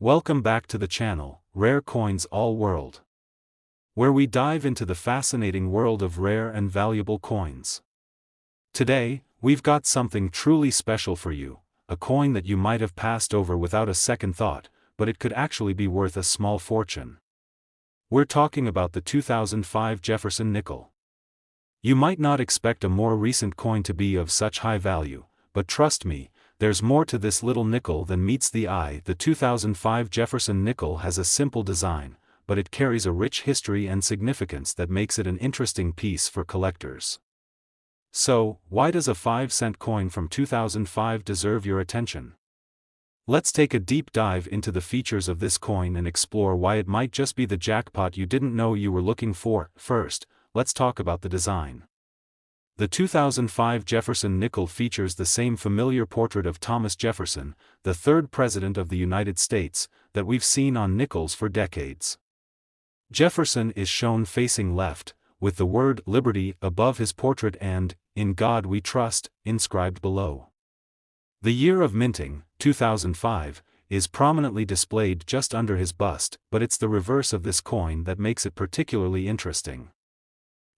Welcome back to the channel, Rare Coins All World, where we dive into the fascinating world of rare and valuable coins. Today, we've got something truly special for you, a coin that you might have passed over without a second thought, but it could actually be worth a small fortune. We're talking about the 2005 Jefferson nickel. You might not expect a more recent coin to be of such high value, but trust me, there's more to this little nickel than meets the eye. The 2005 Jefferson nickel has a simple design, but it carries a rich history and significance that makes it an interesting piece for collectors. So, why does a 5-cent coin from 2005 deserve your attention? Let's take a deep dive into the features of this coin and explore why it might just be the jackpot you didn't know you were looking for. First, let's talk about the design. The 2005 Jefferson nickel features the same familiar portrait of Thomas Jefferson, the third President of the United States, that we've seen on nickels for decades. Jefferson is shown facing left, with the word Liberty above his portrait and, "In God We Trust," inscribed below. The year of minting, 2005, is prominently displayed just under his bust, but it's the reverse of this coin that makes it particularly interesting.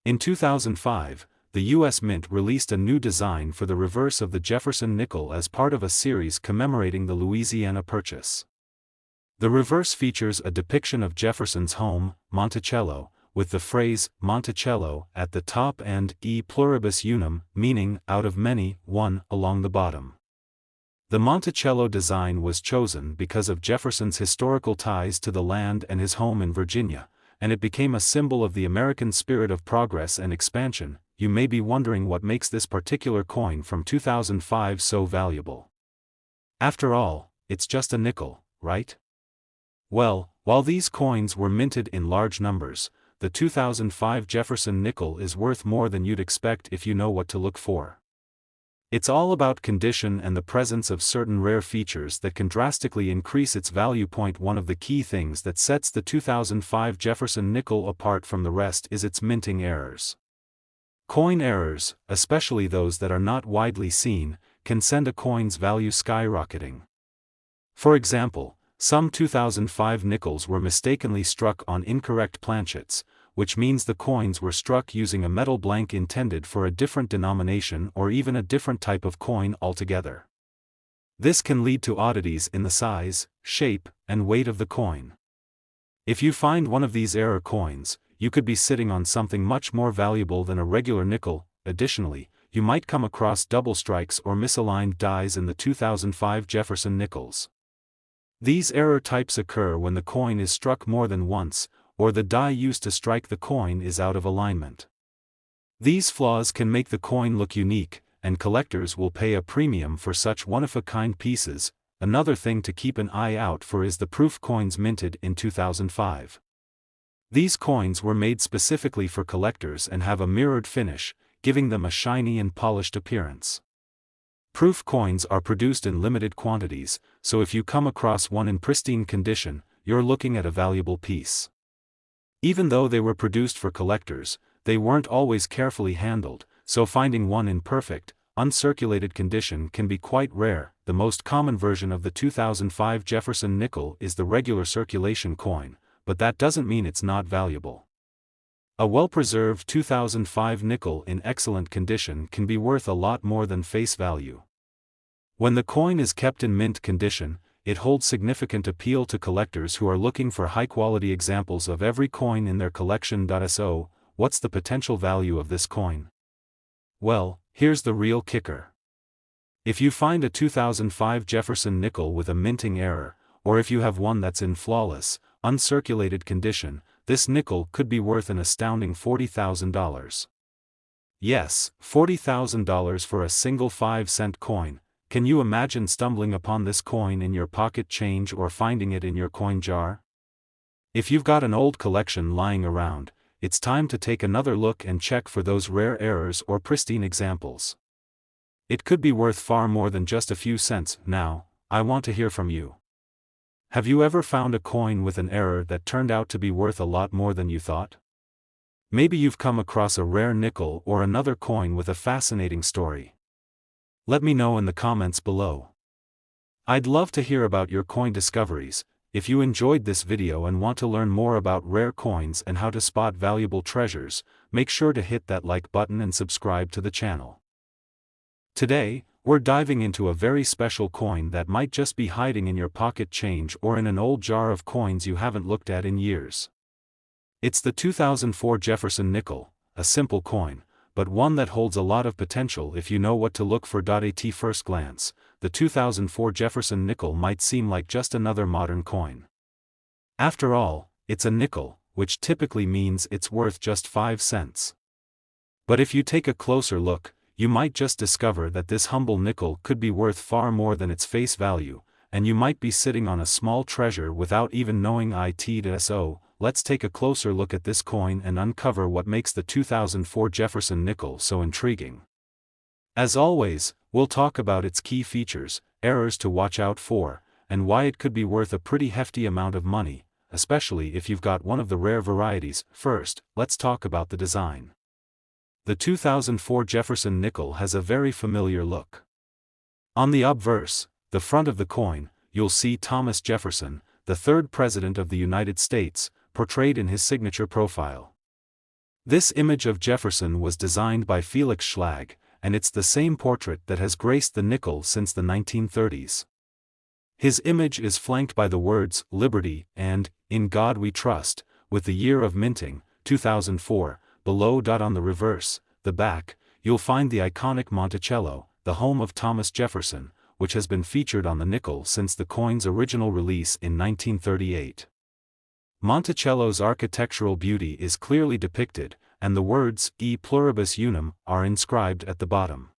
In 2005, the U.S. Mint released a new design for the reverse of the Jefferson nickel as part of a series commemorating the Louisiana Purchase. The reverse features a depiction of Jefferson's home, Monticello, with the phrase Monticello at the top and E pluribus unum, meaning out of many, one, along the bottom. The Monticello design was chosen because of Jefferson's historical ties to the land and his home in Virginia, and it became a symbol of the American spirit of progress and expansion. You may be wondering what makes this particular coin from 2005 so valuable. After all, it's just a nickel, right? Well, while these coins were minted in large numbers, the 2005 Jefferson nickel is worth more than you'd expect if you know what to look for. It's all about condition and the presence of certain rare features that can drastically increase its value. One of the key things that sets the 2005 Jefferson nickel apart from the rest is its minting errors. Coin errors, especially those that are not widely seen, can send a coin's value skyrocketing. For example, some 2005 nickels were mistakenly struck on incorrect planchets, which means the coins were struck using a metal blank intended for a different denomination or even a different type of coin altogether. This can lead to oddities in the size, shape, and weight of the coin. If you find one of these error coins, you could be sitting on something much more valuable than a regular nickel. Additionally, you might come across double strikes or misaligned dies in the 2005 Jefferson nickels. These error types occur when the coin is struck more than once, or the die used to strike the coin is out of alignment. These flaws can make the coin look unique, and collectors will pay a premium for such one-of-a-kind pieces. Another thing to keep an eye out for is the proof coins minted in 2005. These coins were made specifically for collectors and have a mirrored finish, giving them a shiny and polished appearance. Proof coins are produced in limited quantities, so if you come across one in pristine condition, you're looking at a valuable piece. Even though they were produced for collectors, they weren't always carefully handled, so finding one in perfect, uncirculated condition can be quite rare. The most common version of the 2005 Jefferson nickel is the regular circulation coin, but that doesn't mean it's not valuable. A well-preserved 2005 nickel in excellent condition can be worth a lot more than face value. When the coin is kept in mint condition, it holds significant appeal to collectors who are looking for high-quality examples of every coin in their collection. So, what's the potential value of this coin? Well, here's the real kicker. If you find a 2005 Jefferson nickel with a minting error, or if you have one that's in flawless, uncirculated condition, this nickel could be worth an astounding $40,000. Yes, $40,000 for a single 5-cent coin. Can you imagine stumbling upon this coin in your pocket change or finding it in your coin jar? If you've got an old collection lying around, it's time to take another look and check for those rare errors or pristine examples. It could be worth far more than just a few cents. Now, I want to hear from you. Have you ever found a coin with an error that turned out to be worth a lot more than you thought? Maybe you've come across a rare nickel or another coin with a fascinating story. Let me know in the comments below. I'd love to hear about your coin discoveries. If you enjoyed this video and want to learn more about rare coins and how to spot valuable treasures, make sure to hit that like button and subscribe to the channel. Today, we're diving into a very special coin that might just be hiding in your pocket change or in an old jar of coins you haven't looked at in years. It's the 2004 Jefferson nickel, a simple coin, but one that holds a lot of potential if you know what to look for. At first glance, the 2004 Jefferson nickel might seem like just another modern coin. After all, it's a nickel, which typically means it's worth just 5 cents. But if you take a closer look, you might just discover that this humble nickel could be worth far more than its face value, and you might be sitting on a small treasure without even knowing it. So, let's take a closer look at this coin and uncover what makes the 2004 Jefferson nickel so intriguing. As always, we'll talk about its key features, errors to watch out for, and why it could be worth a pretty hefty amount of money, especially if you've got one of the rare varieties. First, let's talk about the design. The 2004 Jefferson nickel has a very familiar look. On the obverse, the front of the coin, you'll see Thomas Jefferson, the third President of the United States, portrayed in his signature profile. This image of Jefferson was designed by Felix Schlag, and it's the same portrait that has graced the nickel since the 1930s. His image is flanked by the words, "Liberty," and, "In God We Trust," with the year of minting, 2004, below. On the reverse, the back, you'll find the iconic Monticello, the home of Thomas Jefferson, which has been featured on the nickel since the coin's original release in 1938. Monticello's architectural beauty is clearly depicted, and the words, "E pluribus unum," are inscribed at the bottom.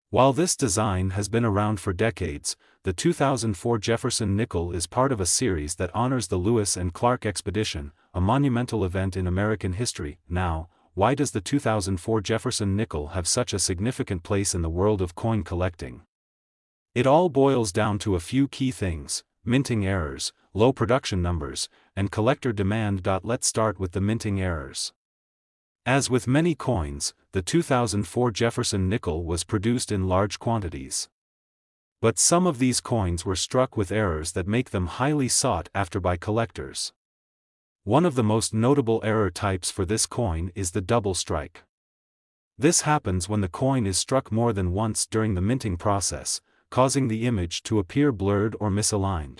While this design has been around for decades, the 2004 Jefferson nickel is part of a series that honors the Lewis and Clark expedition, a monumental event in American history. Now, why does the 2004 Jefferson nickel have such a significant place in the world of coin collecting? It all boils down to a few key things: minting errors, low production numbers, and collector demand. Let's start with the minting errors. As with many coins, the 2004 Jefferson nickel was produced in large quantities. But some of these coins were struck with errors that make them highly sought after by collectors. One of the most notable error types for this coin is the double strike. This happens when the coin is struck more than once during the minting process, causing the image to appear blurred or misaligned.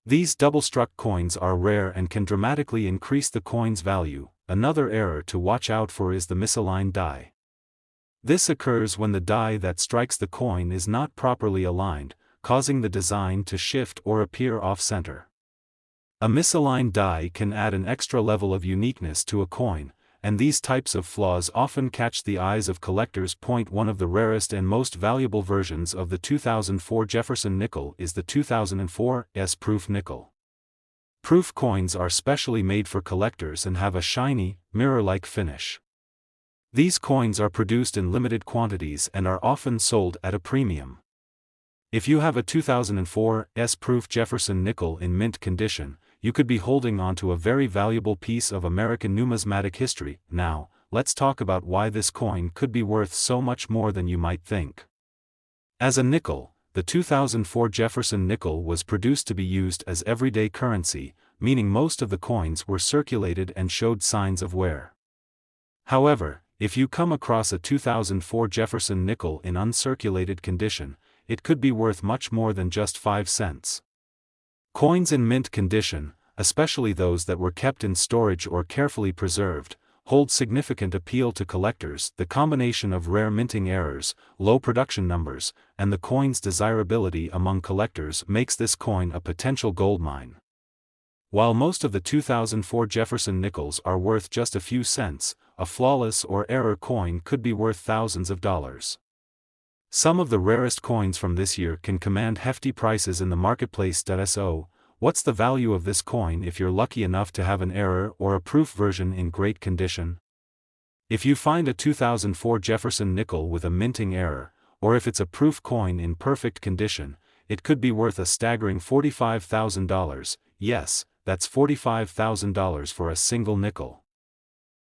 These double-struck coins are rare and can dramatically increase the coin's value. Another error to watch out for is the misaligned die. This occurs when the die that strikes the coin is not properly aligned, causing the design to shift or appear off-center. A misaligned die can add an extra level of uniqueness to a coin, and these types of flaws often catch the eyes of collectors. One of the rarest and most valuable versions of the 2004 Jefferson nickel is the 2004 S-Proof nickel. Proof coins are specially made for collectors and have a shiny, mirror-like finish. These coins are produced in limited quantities and are often sold at a premium. If you have a 2004 S-Proof Jefferson nickel in mint condition, you could be holding on to a very valuable piece of American numismatic history. Now, let's talk about why this coin could be worth so much more than you might think. As a nickel, the 2004 Jefferson nickel was produced to be used as everyday currency, meaning most of the coins were circulated and showed signs of wear. However, if you come across a 2004 Jefferson nickel in uncirculated condition, it could be worth much more than just 5 cents. Coins in mint condition, especially those that were kept in storage or carefully preserved, hold significant appeal to collectors. The combination of rare minting errors, low production numbers, and the coin's desirability among collectors makes this coin a potential goldmine. While most of the 2004 Jefferson nickels are worth just a few cents, a flawless or error coin could be worth thousands of dollars. Some of the rarest coins from this year can command hefty prices in the marketplace. So, what's the value of this coin if you're lucky enough to have an error or a proof version in great condition? If you find a 2004 Jefferson nickel with a minting error, or if it's a proof coin in perfect condition, it could be worth a staggering $45,000. Yes, that's $45,000 for a single nickel.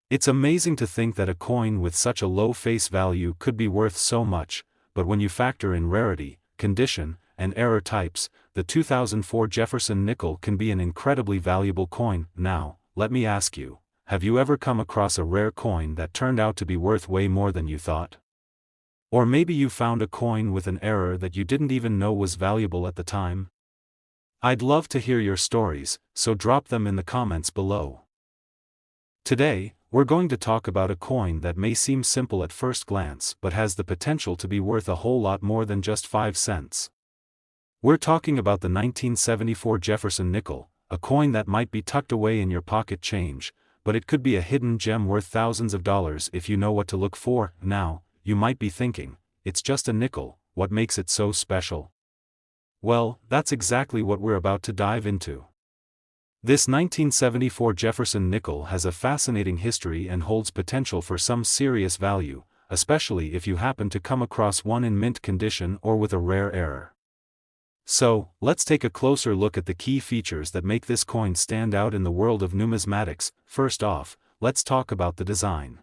It's amazing to think that a coin with such a low face value could be worth so much, but when you factor in rarity, condition, and error types, the 2004 Jefferson nickel can be an incredibly valuable coin. Now, let me ask you, have you ever come across a rare coin that turned out to be worth way more than you thought? Or maybe you found a coin with an error that you didn't even know was valuable at the time? I'd love to hear your stories, so drop them in the comments below. Today, we're going to talk about a coin that may seem simple at first glance but has the potential to be worth a whole lot more than just 5 cents. We're talking about the 1974 Jefferson nickel, a coin that might be tucked away in your pocket change, but it could be a hidden gem worth thousands of dollars if you know what to look for. Now, you might be thinking, it's just a nickel, what makes it so special? Well, that's exactly what we're about to dive into. This 1974 Jefferson nickel has a fascinating history and holds potential for some serious value, especially if you happen to come across one in mint condition or with a rare error. So, let's take a closer look at the key features that make this coin stand out in the world of numismatics. First off, let's talk about the design.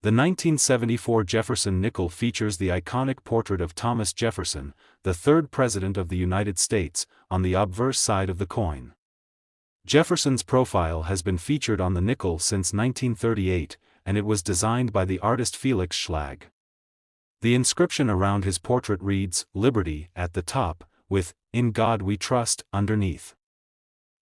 The 1974 Jefferson nickel features the iconic portrait of Thomas Jefferson, the third President of the United States, on the obverse side of the coin. Jefferson's profile has been featured on the nickel since 1938, and it was designed by the artist Felix Schlag. The inscription around his portrait reads, "Liberty," at the top, with, "In God We Trust," underneath.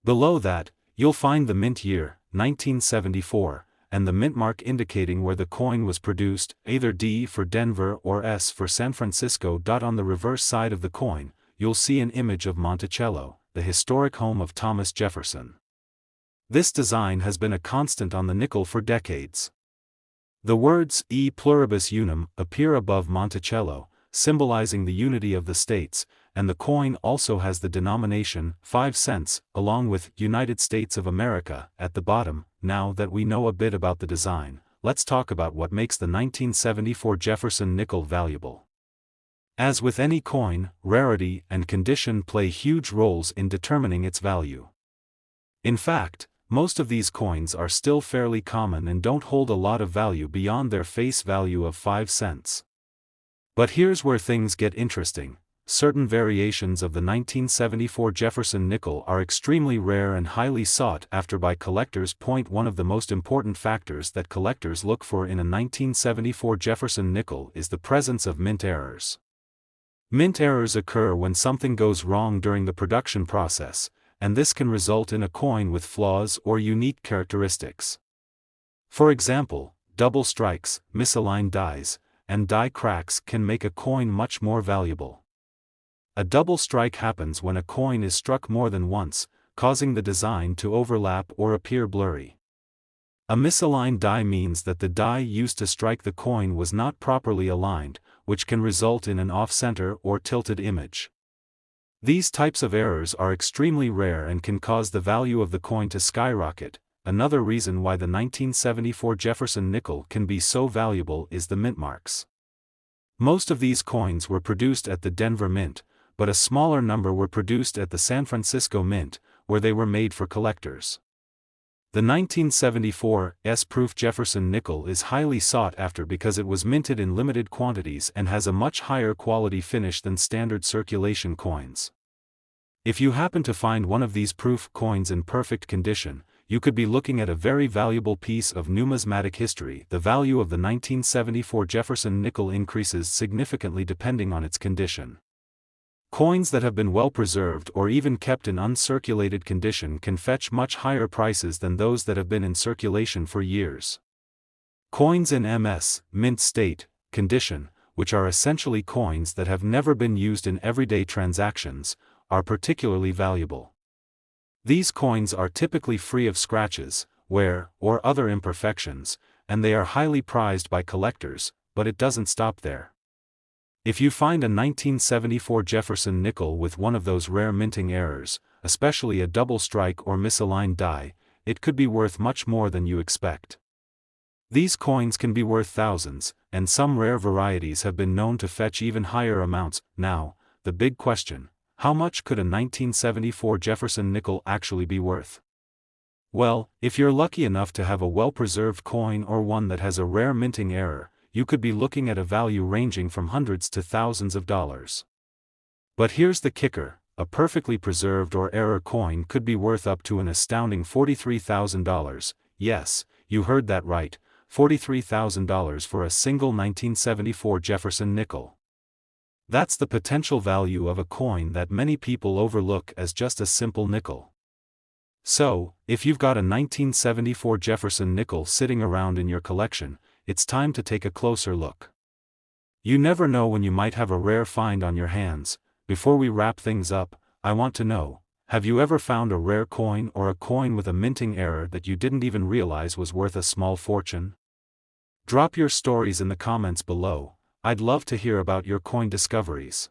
Below that, you'll find the mint year, 1974, and the mint mark indicating where the coin was produced, either D for Denver or S for San Francisco. On the reverse side of the coin, you'll see an image of Monticello, the historic home of Thomas Jefferson. This design has been a constant on the nickel for decades. The words "E pluribus unum" appear above Monticello, symbolizing the unity of the states, and the coin also has the denomination 5 cents, along with United States of America at the bottom. Now that we know a bit about the design, let's talk about what makes the 1974 Jefferson nickel valuable. As with any coin, rarity and condition play huge roles in determining its value. In fact, most of these coins are still fairly common and don't hold a lot of value beyond their face value of 5 cents. But here's where things get interesting. Certain variations of the 1974 Jefferson nickel are extremely rare and highly sought after by collectors. One of the most important factors that collectors look for in a 1974 Jefferson nickel is the presence of mint errors. Mint errors occur when something goes wrong during the production process, and this can result in a coin with flaws or unique characteristics. For example, double strikes, misaligned dies, and die cracks can make a coin much more valuable. A double strike happens when a coin is struck more than once, causing the design to overlap or appear blurry. A misaligned die means that the die used to strike the coin was not properly aligned, which can result in an off-center or tilted image. These types of errors are extremely rare and can cause the value of the coin to skyrocket. Another reason why the 1974 Jefferson nickel can be so valuable is the mint marks. Most of these coins were produced at the Denver Mint, but a smaller number were produced at the San Francisco Mint, where they were made for collectors. The 1974 S-proof Jefferson nickel is highly sought after because it was minted in limited quantities and has a much higher quality finish than standard circulation coins. If you happen to find one of these proof coins in perfect condition, you could be looking at a very valuable piece of numismatic history. The value of the 1974 Jefferson nickel increases significantly depending on its condition. Coins that have been well preserved or even kept in uncirculated condition can fetch much higher prices than those that have been in circulation for years. Coins in MS, mint state, condition, which are essentially coins that have never been used in everyday transactions, are particularly valuable. These coins are typically free of scratches, wear, or other imperfections, and they are highly prized by collectors, but it doesn't stop there. If you find a 1974 Jefferson nickel with one of those rare minting errors, especially a double strike or misaligned die, it could be worth much more than you expect. These coins can be worth thousands, and some rare varieties have been known to fetch even higher amounts. Now, the big question: how much could a 1974 Jefferson nickel actually be worth? Well, if you're lucky enough to have a well-preserved coin or one that has a rare minting error, you could be looking at a value ranging from hundreds to thousands of dollars. But here's the kicker, a perfectly preserved or error coin could be worth up to an astounding $43,000, yes, you heard that right, $43,000 for a single 1974 Jefferson nickel. That's the potential value of a coin that many people overlook as just a simple nickel. So, if you've got a 1974 Jefferson nickel sitting around in your collection, it's time to take a closer look. You never know when you might have a rare find on your hands. Before we wrap things up, I want to know, have you ever found a rare coin or a coin with a minting error that you didn't even realize was worth a small fortune? Drop your stories in the comments below. I'd love to hear about your coin discoveries.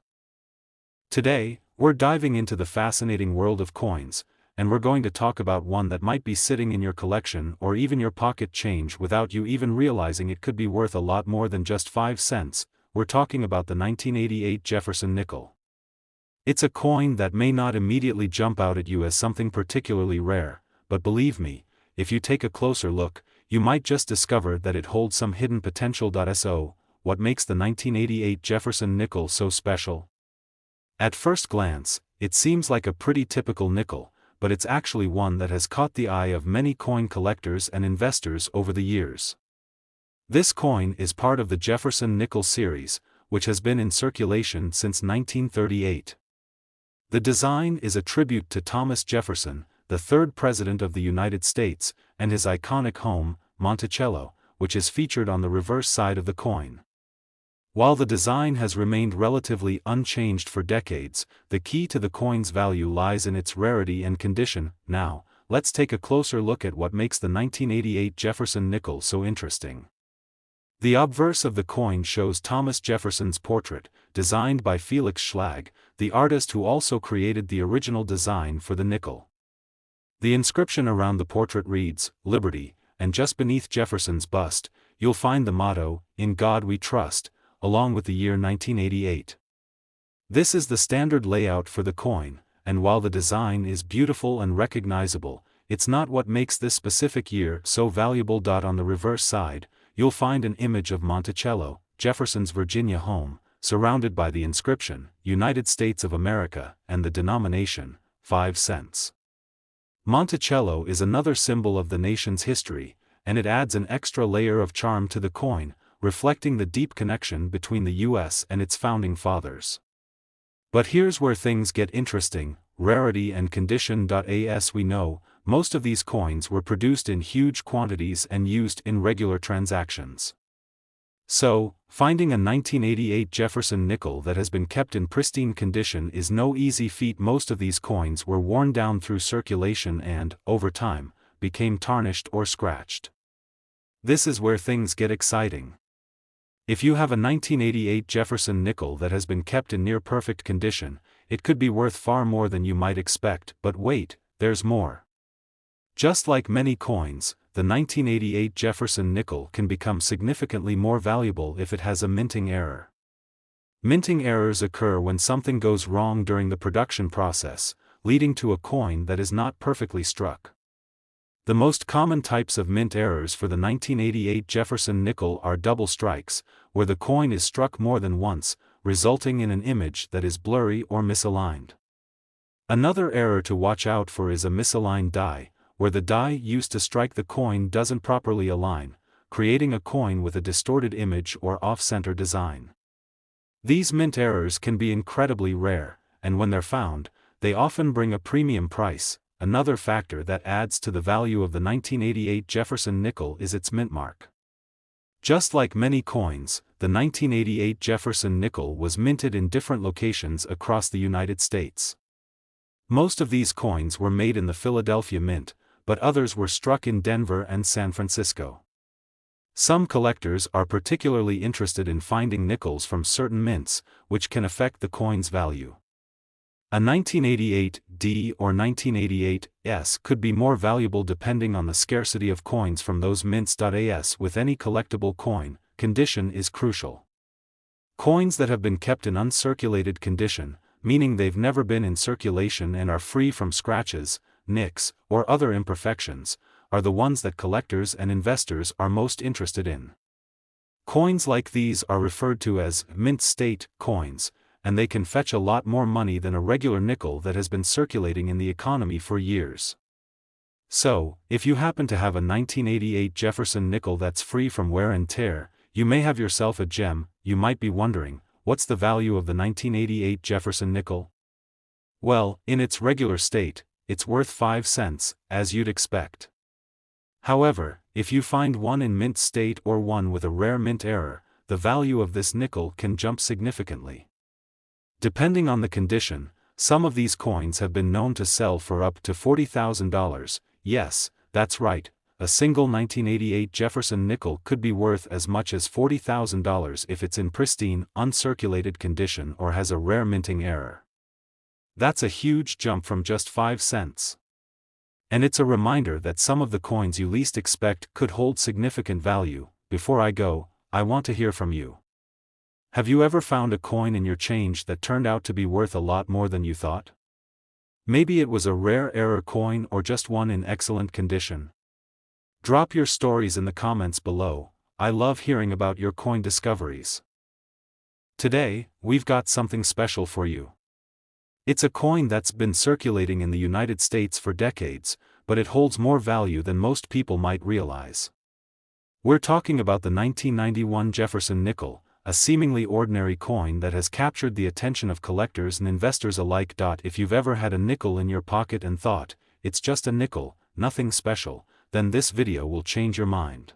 Today, we're diving into the fascinating world of coins, and we're going to talk about one that might be sitting in your collection or even your pocket change without you even realizing it could be worth a lot more than just 5 cents. We're talking about the 1988 Jefferson nickel. It's a coin that may not immediately jump out at you as something particularly rare, but believe me, if you take a closer look, you might just discover that it holds some hidden potential. So, what makes the 1988 Jefferson nickel so special? At first glance, it seems like a pretty typical nickel, but it's actually one that has caught the eye of many coin collectors and investors over the years. This coin is part of the Jefferson Nickel series, which has been in circulation since 1938. The design is a tribute to Thomas Jefferson, the third President of the United States, and his iconic home, Monticello, which is featured on the reverse side of the coin. While the design has remained relatively unchanged for decades, the key to the coin's value lies in its rarity and condition. Now, let's take a closer look at what makes the 1988 Jefferson nickel so interesting. The obverse of the coin shows Thomas Jefferson's portrait, designed by Felix Schlag, the artist who also created the original design for the nickel. The inscription around the portrait reads, "Liberty," and just beneath Jefferson's bust, you'll find the motto, "In God We Trust," along with the year 1988. This is the standard layout for the coin, and while the design is beautiful and recognizable, it's not what makes this specific year so valuable. On the reverse side, you'll find an image of Monticello, Jefferson's Virginia home, surrounded by the inscription, "United States of America," and the denomination, 5 cents. Monticello is another symbol of the nation's history, and it adds an extra layer of charm to the coin, reflecting the deep connection between the U.S. and its founding fathers. But here's where things get interesting, rarity and condition. As we know, most of these coins were produced in huge quantities and used in regular transactions. So, finding a 1988 Jefferson nickel that has been kept in pristine condition is no easy feat. Most of these coins were worn down through circulation and, over time, became tarnished or scratched. This is where things get exciting. If you have a 1988 Jefferson nickel that has been kept in near-perfect condition, it could be worth far more than you might expect. But wait, there's more. Just like many coins, the 1988 Jefferson nickel can become significantly more valuable if it has a minting error. Minting errors occur when something goes wrong during the production process, leading to a coin that is not perfectly struck. The most common types of mint errors for the 1988 Jefferson nickel are double strikes, where the coin is struck more than once, resulting in an image that is blurry or misaligned. Another error to watch out for is a misaligned die, where the die used to strike the coin doesn't properly align, creating a coin with a distorted image or off-center design. These mint errors can be incredibly rare, and when they're found, they often bring a premium price. Another factor that adds to the value of the 1988 Jefferson nickel is its mint mark. Just like many coins, the 1988 Jefferson nickel was minted in different locations across the United States. Most of these coins were made in the Philadelphia Mint, but others were struck in Denver and San Francisco. Some collectors are particularly interested in finding nickels from certain mints, which can affect the coin's value. A 1988D or 1988S could be more valuable depending on the scarcity of coins from those mints. As with any collectible coin, condition is crucial. Coins that have been kept in uncirculated condition, meaning they've never been in circulation and are free from scratches, nicks, or other imperfections, are the ones that collectors and investors are most interested in. Coins like these are referred to as mint state coins, and they can fetch a lot more money than a regular nickel that has been circulating in the economy for years. So, if you happen to have a 1988 Jefferson nickel that's free from wear and tear, you may have yourself a gem. You might be wondering, what's the value of the 1988 Jefferson nickel? Well, in its regular state, it's worth 5 cents, as you'd expect. However, if you find one in mint state or one with a rare mint error, the value of this nickel can jump significantly. Depending on the condition, some of these coins have been known to sell for up to $40,000. Yes, that's right, a single 1988 Jefferson nickel could be worth as much as $40,000 if it's in pristine, uncirculated condition or has a rare minting error. That's a huge jump from just 5 cents. And it's a reminder that some of the coins you least expect could hold significant value. Before I go, I want to hear from you. Have you ever found a coin in your change that turned out to be worth a lot more than you thought? Maybe it was a rare error coin or just one in excellent condition. Drop your stories in the comments below. I love hearing about your coin discoveries. Today, we've got something special for you. It's a coin that's been circulating in the United States for decades, but it holds more value than most people might realize. We're talking about the 1991 Jefferson nickel, a seemingly ordinary coin that has captured the attention of collectors and investors alike. If you've ever had a nickel in your pocket and thought, it's just a nickel, nothing special, then this video will change your mind.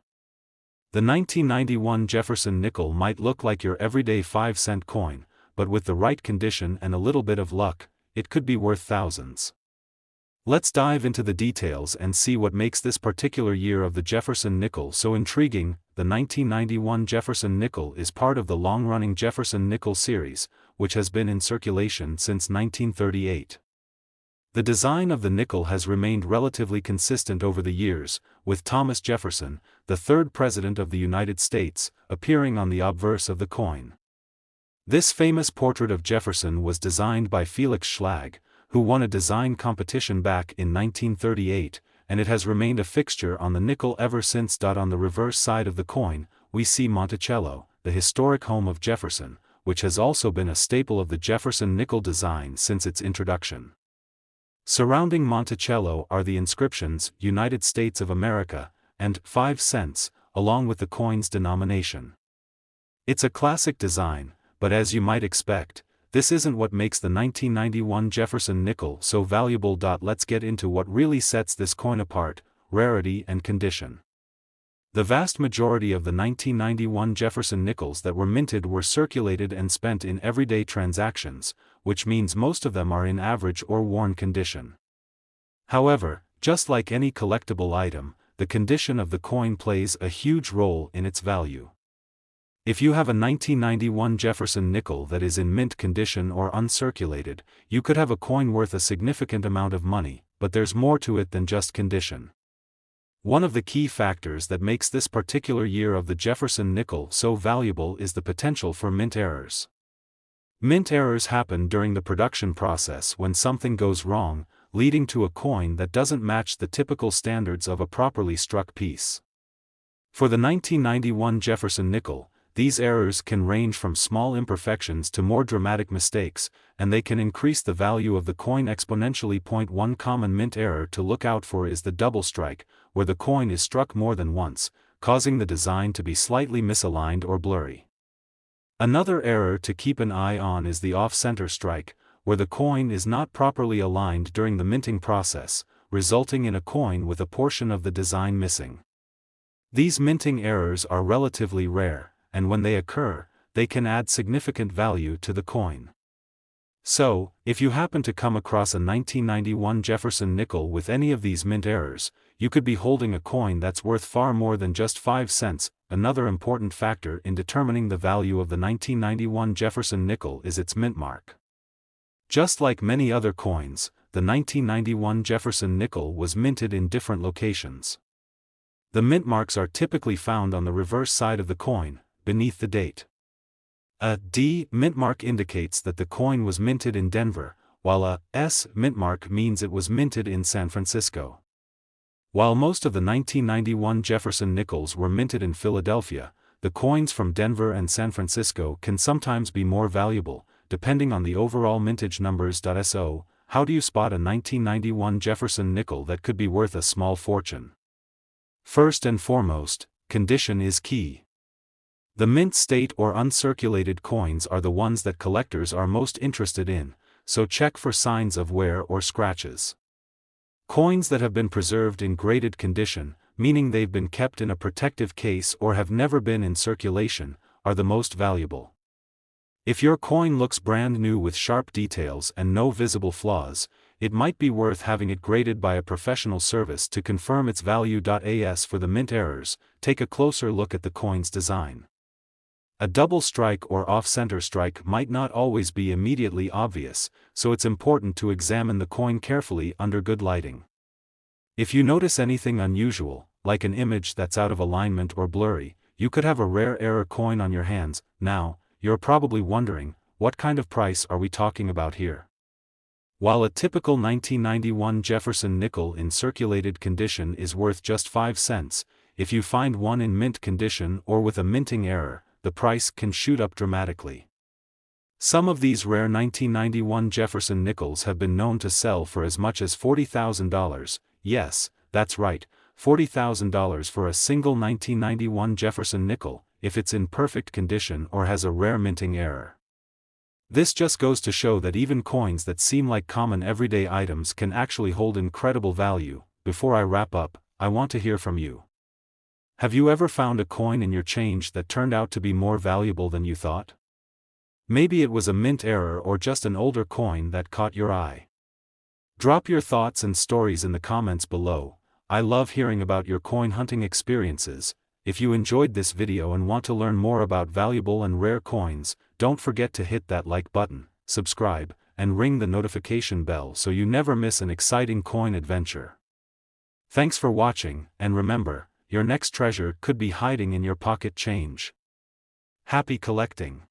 The 1991 Jefferson nickel might look like your everyday 5-cent coin, but with the right condition and a little bit of luck, it could be worth thousands. Let's dive into the details and see what makes this particular year of the Jefferson nickel so intriguing. The 1991 Jefferson nickel is part of the long-running Jefferson nickel series, which has been in circulation since 1938. The design of the nickel has remained relatively consistent over the years, with Thomas Jefferson, the third president of the United States, appearing on the obverse of the coin. This famous portrait of Jefferson was designed by Felix Schlag, who won a design competition back in 1938, and it has remained a fixture on the nickel ever since. On the reverse side of the coin, we see Monticello, the historic home of Jefferson, which has also been a staple of the Jefferson nickel design since its introduction. Surrounding Monticello are the inscriptions, United States of America, and 5 cents, along with the coin's denomination. It's a classic design, but as you might expect, this isn't what makes the 1991 Jefferson nickel so valuable. Let's get into what really sets this coin apart: rarity and condition. The vast majority of the 1991 Jefferson nickels that were minted were circulated and spent in everyday transactions, which means most of them are in average or worn condition. However, just like any collectible item, the condition of the coin plays a huge role in its value. If you have a 1991 Jefferson nickel that is in mint condition or uncirculated, you could have a coin worth a significant amount of money, but there's more to it than just condition. One of the key factors that makes this particular year of the Jefferson nickel so valuable is the potential for mint errors. Mint errors happen during the production process when something goes wrong, leading to a coin that doesn't match the typical standards of a properly struck piece. For the 1991 Jefferson nickel, these errors can range from small imperfections to more dramatic mistakes, and they can increase the value of the coin exponentially. One common mint error to look out for is the double strike, where the coin is struck more than once, causing the design to be slightly misaligned or blurry. Another error to keep an eye on is the off-center strike, where the coin is not properly aligned during the minting process, resulting in a coin with a portion of the design missing. These minting errors are relatively rare, and when they occur, they can add significant value to the coin. So, if you happen to come across a 1991 Jefferson nickel with any of these mint errors, you could be holding a coin that's worth far more than just 5 cents. Another important factor in determining the value of the 1991 Jefferson nickel is its mint mark. Just like many other coins, the 1991 Jefferson nickel was minted in different locations. The mint marks are typically found on the reverse side of the coin, beneath the date. A D mint mark indicates that the coin was minted in Denver, while a S mint mark means it was minted in San Francisco. While most of the 1991 Jefferson nickels were minted in Philadelphia, the coins from Denver and San Francisco can sometimes be more valuable, depending on the overall mintage numbers. So, how do you spot a 1991 Jefferson nickel that could be worth a small fortune? First and foremost, condition is key. The mint state or uncirculated coins are the ones that collectors are most interested in, so check for signs of wear or scratches. Coins that have been preserved in graded condition, meaning they've been kept in a protective case or have never been in circulation, are the most valuable. If your coin looks brand new with sharp details and no visible flaws, it might be worth having it graded by a professional service to confirm its value. As for the mint errors, take a closer look at the coin's design. A double strike or off-center strike might not always be immediately obvious, so it's important to examine the coin carefully under good lighting. If you notice anything unusual, like an image that's out of alignment or blurry, you could have a rare error coin on your hands. Now, you're probably wondering, what kind of price are we talking about here? While a typical 1991 Jefferson nickel in circulated condition is worth just 5 cents, if you find one in mint condition or with a minting error, the price can shoot up dramatically. Some of these rare 1991 Jefferson nickels have been known to sell for as much as $40,000, yes, that's right, $40,000 for a single 1991 Jefferson nickel, if it's in perfect condition or has a rare minting error. This just goes to show that even coins that seem like common everyday items can actually hold incredible value. Before I wrap up, I want to hear from you. Have you ever found a coin in your change that turned out to be more valuable than you thought? Maybe it was a mint error or just an older coin that caught your eye. Drop your thoughts and stories in the comments below. I love hearing about your coin hunting experiences. If you enjoyed this video and want to learn more about valuable and rare coins, don't forget to hit that like button, subscribe, and ring the notification bell so you never miss an exciting coin adventure. Thanks for watching, and remember, your next treasure could be hiding in your pocket change. Happy collecting!